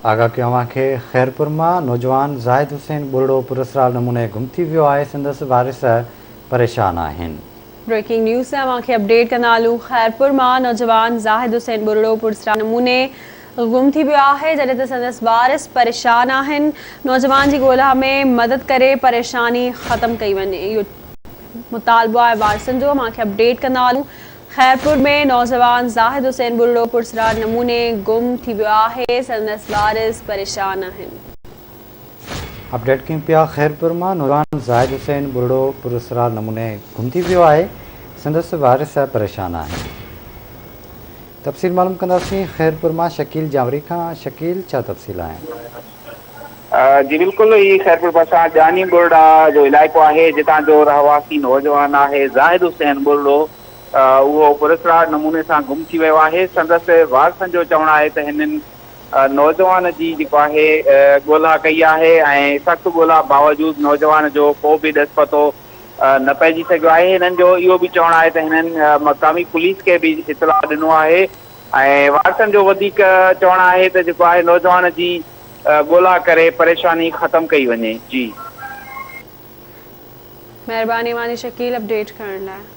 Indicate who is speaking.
Speaker 1: आगा कयो खे खैरपुर में नौजवान ज़ाहिद हुसैन बुरड़ो पुरस्कार नमूने गुम थी वियो आहे। संदसि वारिस परेशान आहिनि।
Speaker 2: ब्रेकिंग न्यूज़ से अवांखे अपडेट कंदा हलूं। खैरपुर में नौजवान ज़ाहिद हुसैन बुरड़ो पुरस्कार नमूने गुम थी वियो आहे, जॾहिं त संदसि वारिस परेशान आहिनि। नौजवान की ॻोल्हा में मदद करे परेशानी ख़त्म कई वञे, इहो मुतालबो आहे वारसनि जो। अवांखे अपडेट कंदा हलूं। खैरपुर में नौजवान ज़ाहिद हुसैन बुरड़ो पुरस्कार नमूने गुम थी वियो आहे, संदसि वारिस परेशान आहिनि।
Speaker 1: अपडेट कयूं पिया। खैरपुर में नौजवान ज़ाहिद हुसैन बुरड़ो पुरस्कार नमूने गुम थी वियो आहे। संदसि वारिस परेशान आहिनि। तफ़सील मालूम कंदासीं खैरपुर में शकील जावरी खां। शकील, छा तफ़सील आहिनि?
Speaker 3: जी बिल्कुल, ये खैरपुर पासा जानी बुरड़ा जो इलाइक़ो आहे, जितां जो रहवासी नौजवान आहे ज़ाहिद हुसैन बुरड़ो, वो पुरस्कार नमूने से गुम थी वियो आहे। संदसि वारसनि जो चवणु आहे त हिननि नौजवान जी जेको आहे ॻोल्हा कई आहे ऐं सख़्तु ॻोल्हा बावजूद नौजवान जो को भी ॾस पतो न पइजी सघियो आहे। हिननि जो इहो भी चवणु आहे त हिननि मक़ामी पुलिस के भी इतलाह ॾिनो आहे ऐं वारसनि जो वधीक चवणु आहे त जेको आहे नौजवान जी ॻोल्हा करे परेशानी ख़त्म कई वञे। जी
Speaker 2: महिरबानी मानी शकील अपडेट करण लाइ।